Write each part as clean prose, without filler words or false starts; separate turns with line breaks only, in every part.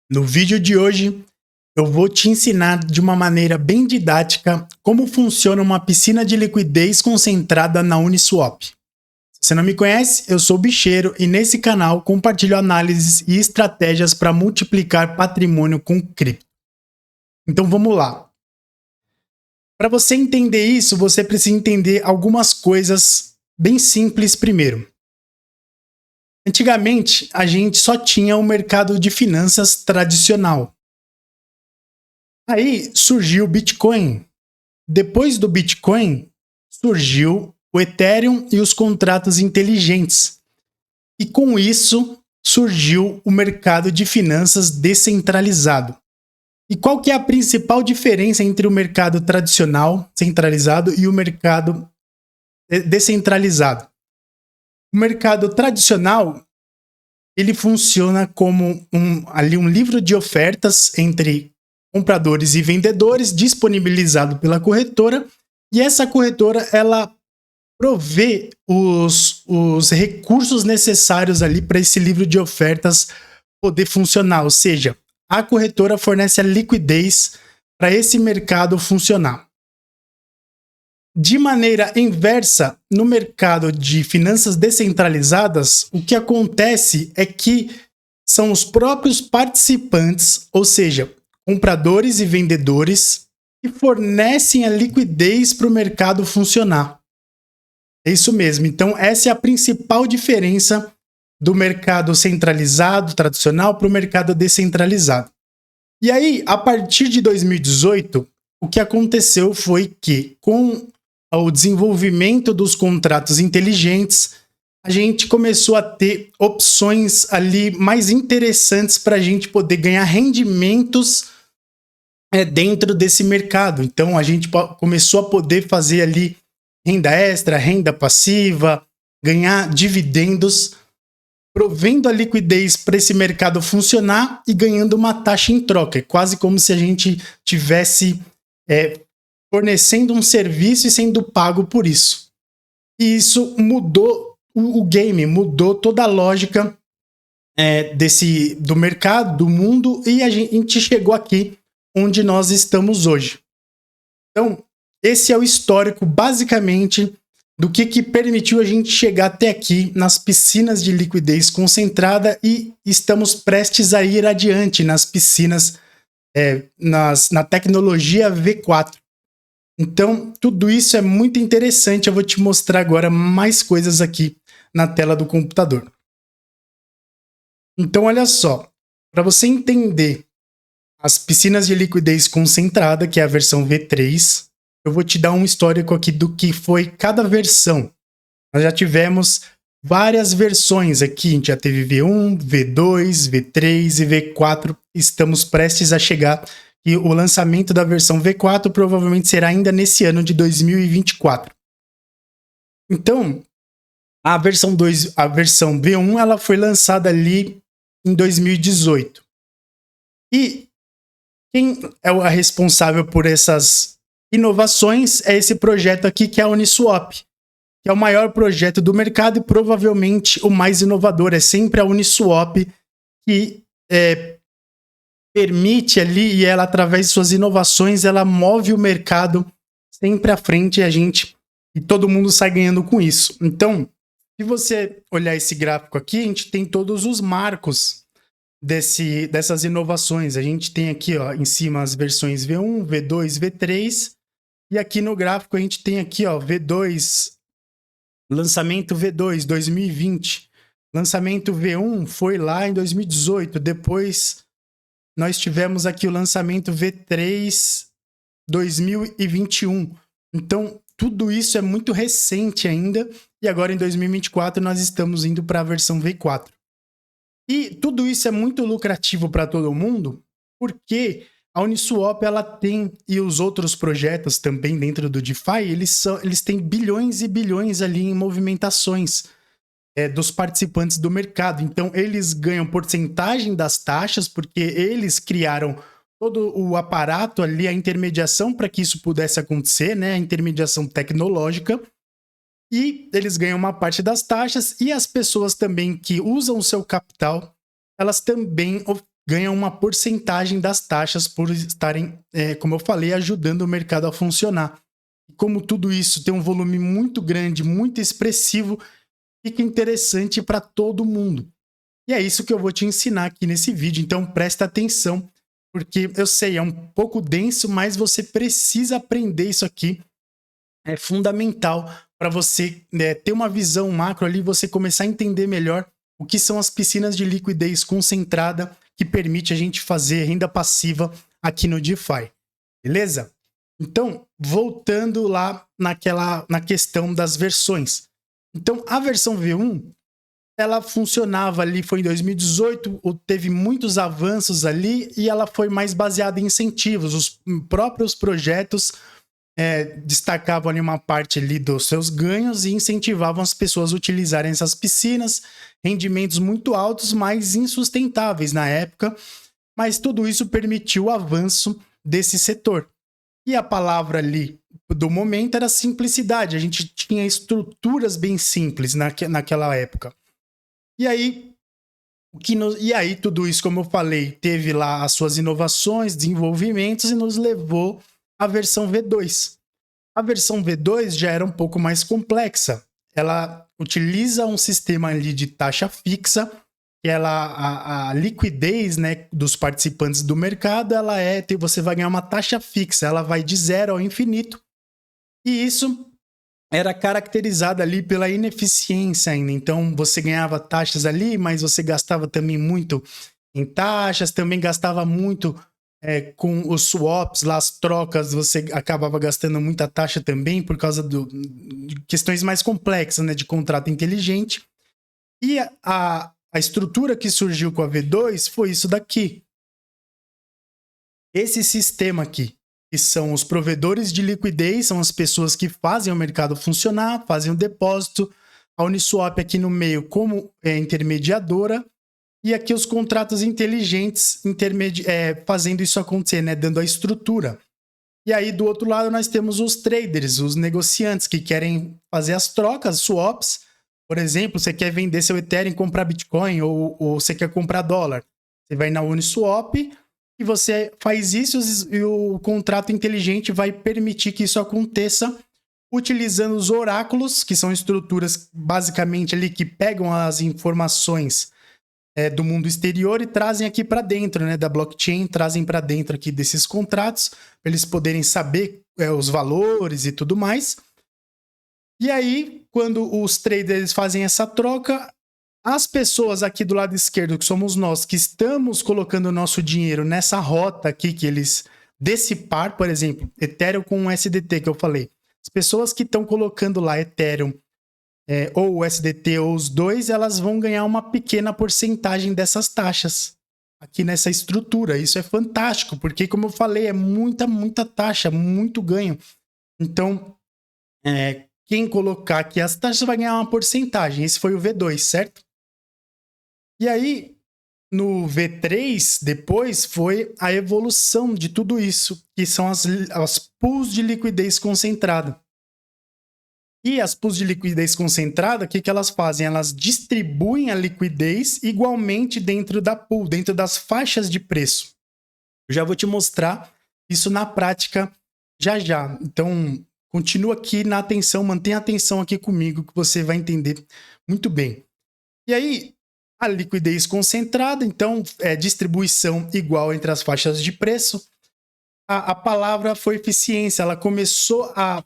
No vídeo de hoje, eu vou te ensinar de uma maneira bem didática como funciona uma piscina de liquidez concentrada na Uniswap. Se você não me conhece, eu sou o Bicheiro e nesse canal compartilho análises e estratégias para multiplicar patrimônio com cripto. Então vamos lá. Para você entender isso, você precisa entender algumas coisas bem simples primeiro. Antigamente, a gente só tinha o mercado de finanças tradicional. Aí surgiu o Bitcoin. Depois do Bitcoin, surgiu o Ethereum e os contratos inteligentes. E com isso, surgiu o mercado de finanças descentralizado. E qual que é a principal diferença entre o mercado tradicional, centralizado, e o mercado descentralizado? O mercado tradicional, ele funciona como um livro de ofertas entre compradores e vendedores disponibilizado pela corretora, e essa corretora ela provê os recursos necessários ali para esse livro de ofertas poder funcionar, ou seja, a corretora fornece a liquidez para esse mercado funcionar. De maneira inversa, no mercado de finanças descentralizadas, o que acontece é que são os próprios participantes, ou seja, compradores e vendedores, que fornecem a liquidez para o mercado funcionar. É isso mesmo. Então, essa é a principal diferença do mercado centralizado, tradicional, para o mercado descentralizado. E aí, a partir de 2018, o que aconteceu foi que, com o desenvolvimento dos contratos inteligentes, a gente começou a ter opções ali mais interessantes para a gente poder ganhar rendimentos dentro desse mercado. Então, a gente começou a poder fazer ali renda extra, renda passiva, ganhar dividendos, provendo a liquidez para esse mercado funcionar e ganhando uma taxa em troca. É quase como se a gente tivesse fornecendo um serviço e sendo pago por isso. E isso mudou o game, mudou toda a lógica do mercado, do mundo, e a gente chegou aqui onde nós estamos hoje. Então, esse é o histórico, basicamente, do que permitiu a gente chegar até aqui nas piscinas de liquidez concentrada, e estamos prestes a ir adiante nas piscinas, na tecnologia V4. Então, tudo isso é muito interessante. Eu vou te mostrar agora mais coisas aqui na tela do computador. Então, olha só. Para você entender as piscinas de liquidez concentrada, que é a versão V3, eu vou te dar um histórico aqui do que foi cada versão. Nós já tivemos várias versões aqui. A gente já teve V1, V2, V3 e V4. Estamos prestes a chegar. E o lançamento da versão V4 provavelmente será ainda nesse ano de 2024. Então, a versão V1 ela foi lançada ali em 2018. E quem é a responsável por essas inovações é esse projeto aqui, que é a Uniswap, que é o maior projeto do mercado e provavelmente o mais inovador. É sempre a Uniswap que permite ali, e ela, através de suas inovações, ela move o mercado sempre à frente, e todo mundo sai ganhando com isso. Então, se você olhar esse gráfico aqui, a gente tem todos os marcos dessas inovações. A gente tem aqui, ó, em cima as versões V1, V2, V3, e aqui no gráfico a gente tem aqui, ó, V2, lançamento V2, 2020. Lançamento V1 foi lá em 2018, depois nós tivemos aqui o lançamento V3 2021. Então, tudo isso é muito recente ainda. E agora, em 2024, nós estamos indo para a versão V4. E tudo isso é muito lucrativo para todo mundo, porque a Uniswap ela tem, e os outros projetos também dentro do DeFi, eles têm bilhões e bilhões ali em movimentações dos participantes do mercado. Então, eles ganham porcentagem das taxas, porque eles criaram todo o aparato ali, a intermediação para que isso pudesse acontecer, né? A intermediação tecnológica. E eles ganham uma parte das taxas, e as pessoas também que usam o seu capital, elas também ganham uma porcentagem das taxas por estarem, como eu falei, ajudando o mercado a funcionar. E como tudo isso tem um volume muito grande, muito expressivo, fica interessante para todo mundo. E é isso que eu vou te ensinar aqui nesse vídeo, então presta atenção, porque eu sei, é um pouco denso, mas você precisa aprender isso aqui. É fundamental para você ter uma visão macro ali, você começar a entender melhor o que são as piscinas de liquidez concentrada que permite a gente fazer renda passiva aqui no DeFi. Beleza? Então, voltando lá na questão das versões. Então, a versão V1, ela funcionava ali, foi em 2018, teve muitos avanços ali e ela foi mais baseada em incentivos. Os próprios projetos destacavam ali uma parte ali dos seus ganhos e incentivavam as pessoas a utilizarem essas piscinas, rendimentos muito altos, mas insustentáveis na época, mas tudo isso permitiu o avanço desse setor. E a palavra ali do momento era simplicidade, a gente tinha estruturas bem simples naquela época. E aí, tudo isso, como eu falei, teve lá as suas inovações, desenvolvimentos e nos levou à versão V2. A versão V2 já era um pouco mais complexa. Ela utiliza um sistema ali de taxa fixa, que a liquidez, né, dos participantes do mercado, você vai ganhar uma taxa fixa, ela vai de 0 ao infinito. E isso era caracterizado ali pela ineficiência ainda. Então você ganhava taxas ali, mas você gastava também muito em taxas, também gastava muito com os swaps, lá as trocas, você acabava gastando muita taxa também por causa de questões mais complexas, né, de contrato inteligente. E a estrutura que surgiu com a V2 foi isso daqui. Esse sistema aqui, que são os provedores de liquidez, são as pessoas que fazem o mercado funcionar, fazem o depósito, a Uniswap aqui no meio como intermediadora, e aqui os contratos inteligentes fazendo isso acontecer, né? Dando a estrutura. E aí, do outro lado, nós temos os traders, os negociantes que querem fazer as trocas, swaps. Por exemplo, você quer vender seu Ethereum e comprar Bitcoin, ou você quer comprar dólar. Você vai na Uniswap e você faz isso e o contrato inteligente vai permitir que isso aconteça utilizando os oráculos, que são estruturas basicamente ali que pegam as informações do mundo exterior e trazem aqui para dentro, né, da blockchain, trazem para dentro aqui desses contratos, para eles poderem saber os valores e tudo mais. E aí, quando os traders fazem essa troca, as pessoas aqui do lado esquerdo, que somos nós, que estamos colocando o nosso dinheiro nessa rota aqui, que eles desse par, por exemplo, Ethereum com USDT, que eu falei, as pessoas que estão colocando lá Ethereum ou o SDT ou os dois, elas vão ganhar uma pequena porcentagem dessas taxas aqui nessa estrutura. Isso é fantástico, porque como eu falei, é muita taxa, muito ganho. Então, quem colocar aqui as taxas vai ganhar uma porcentagem. Esse foi o V2, certo? E aí, no V3, depois, foi a evolução de tudo isso, que são as pools de liquidez concentrada. E as pools de liquidez concentrada, o que elas fazem? Elas distribuem a liquidez igualmente dentro da pool, dentro das faixas de preço. Eu já vou te mostrar isso na prática já. Então, continua aqui na atenção, mantenha a atenção aqui comigo que você vai entender muito bem. E aí, a liquidez concentrada, então, é distribuição igual entre as faixas de preço. A palavra foi eficiência, ela começou a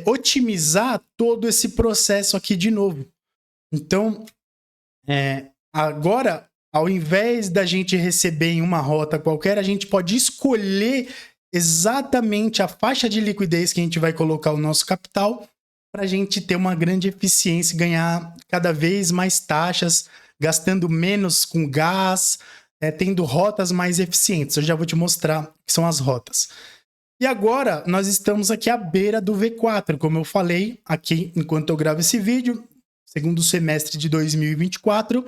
otimizar todo esse processo aqui de novo. Então, agora, ao invés da gente receber em uma rota qualquer, a gente pode escolher exatamente a faixa de liquidez que a gente vai colocar o nosso capital para a gente ter uma grande eficiência e ganhar cada vez mais taxas, gastando menos com gás, tendo rotas mais eficientes. Eu já vou te mostrar o que são as rotas. E agora, nós estamos aqui à beira do V4, como eu falei aqui enquanto eu gravo esse vídeo, segundo semestre de 2024,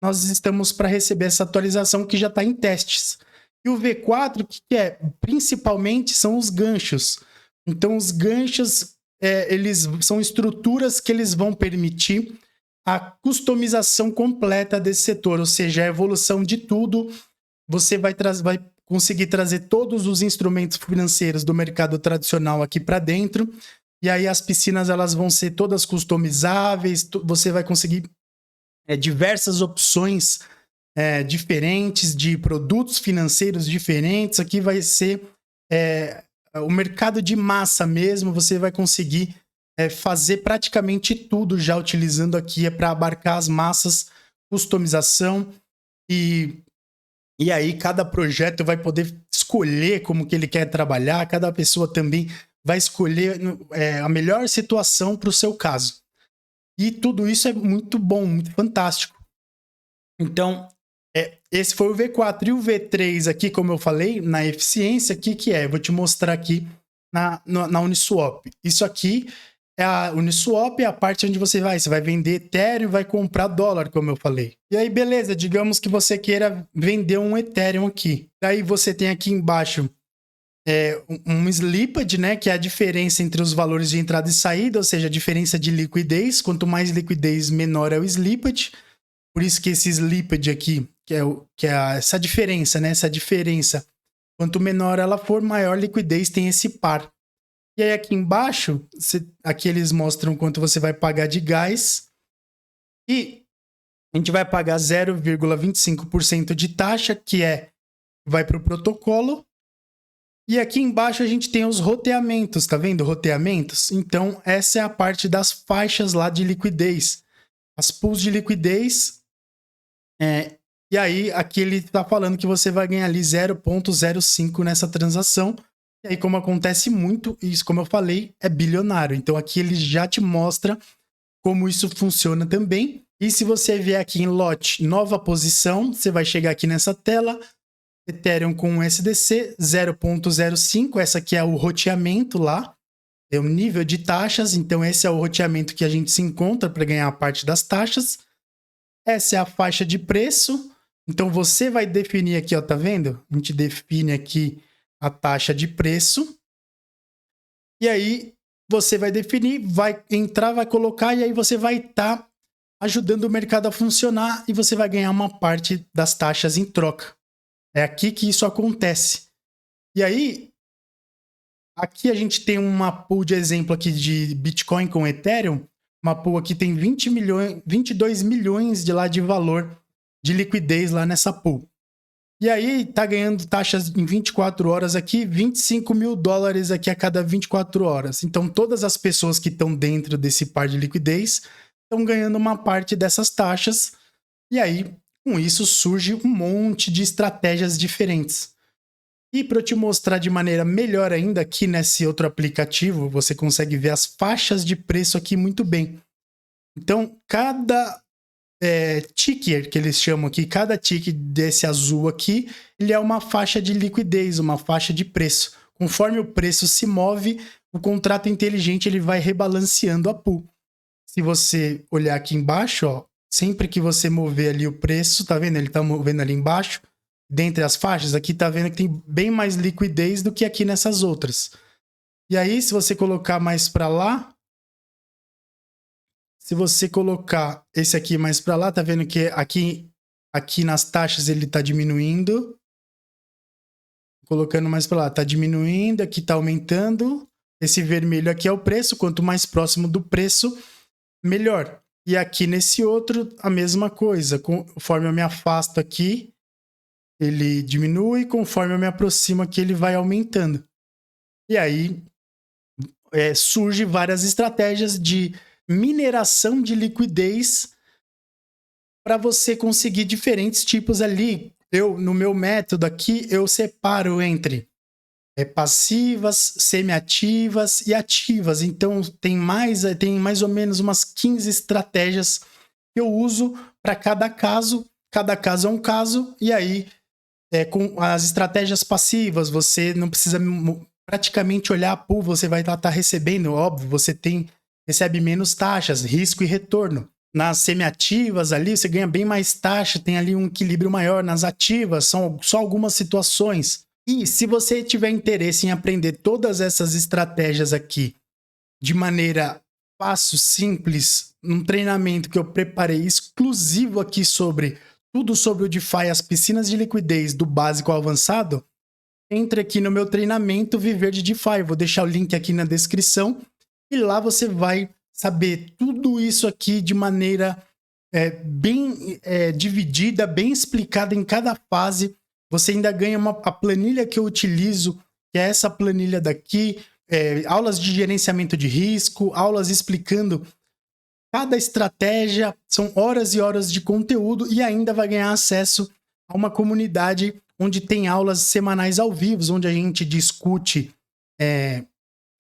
nós estamos para receber essa atualização que já está em testes. E o V4, o que é? Principalmente são os ganchos. Então, os ganchos, eles são estruturas que eles vão permitir a customização completa desse setor, ou seja, a evolução de tudo você vai conseguir trazer todos os instrumentos financeiros do mercado tradicional aqui para dentro. E aí as piscinas elas vão ser todas customizáveis. Você vai conseguir diversas opções diferentes de produtos financeiros diferentes. Aqui vai ser o mercado de massa mesmo. Você vai conseguir fazer praticamente tudo já utilizando aqui para abarcar as massas, customização e aí cada projeto vai poder escolher como que ele quer trabalhar, cada pessoa também vai escolher a melhor situação para o seu caso. E tudo isso é muito bom, muito fantástico. Então, esse foi o V4. E o V3 aqui, como eu falei, na eficiência, o que é? Eu vou te mostrar aqui na Uniswap. Isso aqui a Uniswap é a parte onde você vai vender Ethereum, vai comprar dólar, como eu falei. E aí, beleza, digamos que você queira vender um Ethereum aqui. Daí você tem aqui embaixo um slippage, né, que é a diferença entre os valores de entrada e saída, ou seja, a diferença de liquidez. Quanto mais liquidez, menor é o slippage. Por isso que esse slippage aqui, essa diferença, né, essa diferença, quanto menor ela for, maior liquidez tem esse par. E aí aqui embaixo, aqui eles mostram quanto você vai pagar de gás. E a gente vai pagar 0,25% de taxa, que vai para o protocolo. E aqui embaixo a gente tem os roteamentos, tá vendo? Roteamentos. Então essa é a parte das faixas lá de liquidez. As pools de liquidez. E aí aqui ele está falando que você vai ganhar ali 0,05 nessa transação. E aí, como acontece muito, isso, como eu falei, é bilionário. Então, aqui ele já te mostra como isso funciona também. E se você vier aqui em lote, nova posição, você vai chegar aqui nessa tela, Ethereum com USDC 0,05. Essa aqui é o roteamento lá, é o nível de taxas. Então, esse é o roteamento que a gente se encontra para ganhar a parte das taxas. Essa é a faixa de preço. Então, você vai definir aqui, ó, tá vendo? A gente define aqui a taxa de preço. E aí você vai definir, vai entrar, vai colocar, e aí você vai estar ajudando o mercado a funcionar e você vai ganhar uma parte das taxas em troca. É aqui que isso acontece. E aí, aqui a gente tem uma pool de exemplo aqui de Bitcoin com Ethereum. Uma pool aqui tem 22 milhões de valor de liquidez lá nessa pool. E aí tá ganhando taxas em 24 horas aqui, 25 mil dólares aqui a cada 24 horas. Então todas as pessoas que estão dentro desse par de liquidez estão ganhando uma parte dessas taxas. E aí, com isso, surge um monte de estratégias diferentes. E para eu te mostrar de maneira melhor ainda, aqui nesse outro aplicativo, você consegue ver as faixas de preço aqui muito bem. Então, cada ticker, que eles chamam aqui, cada ticker desse azul aqui, ele é uma faixa de liquidez, uma faixa de preço. Conforme o preço se move, o contrato inteligente ele vai rebalanceando a pool. Se você olhar aqui embaixo, ó, sempre que você mover ali o preço, tá vendo? Ele tá movendo ali embaixo, dentre as faixas, aqui tá vendo que tem bem mais liquidez do que aqui nessas outras. E aí, se você colocar mais para lá, se você colocar esse aqui mais para lá, tá vendo que aqui nas taxas ele tá diminuindo. Colocando mais para lá, tá diminuindo, aqui tá aumentando. Esse vermelho aqui é o preço, quanto mais próximo do preço, melhor. E aqui nesse outro, a mesma coisa. Conforme eu me afasto aqui, ele diminui, conforme eu me aproximo aqui, ele vai aumentando. E aí surge várias estratégias de mineração de liquidez para você conseguir diferentes tipos ali. No meu método aqui, eu separo entre passivas, semi-ativas e ativas. Então, tem mais ou menos umas 15 estratégias que eu uso para cada caso. Cada caso é um caso. E aí, com as estratégias passivas, você não precisa praticamente olhar a pool, você vai estar recebendo, óbvio, você recebe menos taxas, risco e retorno. Nas semi-ativas ali, você ganha bem mais taxa, tem ali um equilíbrio maior. Nas ativas, são só algumas situações. E se você tiver interesse em aprender todas essas estratégias aqui de maneira fácil, simples, num treinamento que eu preparei exclusivo aqui sobre tudo sobre o DeFi, as piscinas de liquidez do básico ao avançado, entre aqui no meu treinamento Viver de DeFi. Eu vou deixar o link aqui na descrição e lá você vai saber tudo isso aqui de maneira bem dividida, bem explicada em cada fase. Você ainda ganha a planilha que eu utilizo, que é essa planilha daqui, aulas de gerenciamento de risco, aulas explicando cada estratégia, são horas e horas de conteúdo e ainda vai ganhar acesso a uma comunidade onde tem aulas semanais ao vivo, onde a gente discute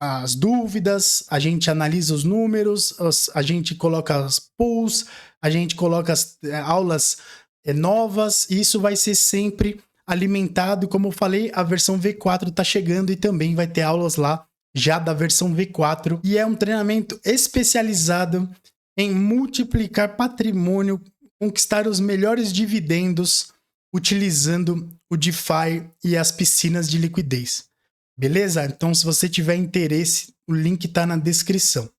as dúvidas, a gente analisa os números, a gente coloca as polls, a gente coloca as aulas novas, e isso vai ser sempre alimentado. Como eu falei, a versão V4 está chegando e também vai ter aulas lá já da versão V4. E é um treinamento especializado em multiplicar patrimônio, conquistar os melhores dividendos utilizando o DeFi e as piscinas de liquidez. Beleza? Então, se você tiver interesse, o link está na descrição.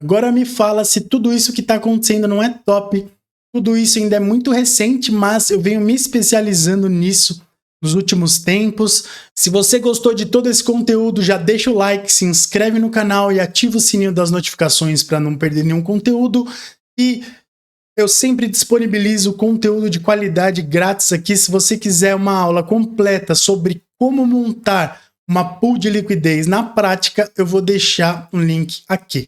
Agora me fala se tudo isso que está acontecendo não é top. Tudo isso ainda é muito recente, mas eu venho me especializando nisso nos últimos tempos. Se você gostou de todo esse conteúdo, já deixa o like, se inscreve no canal e ativa o sininho das notificações para não perder nenhum conteúdo. E eu sempre disponibilizo conteúdo de qualidade grátis aqui. Se você quiser uma aula completa sobre como montar uma pool de liquidez na prática, eu vou deixar um link aqui.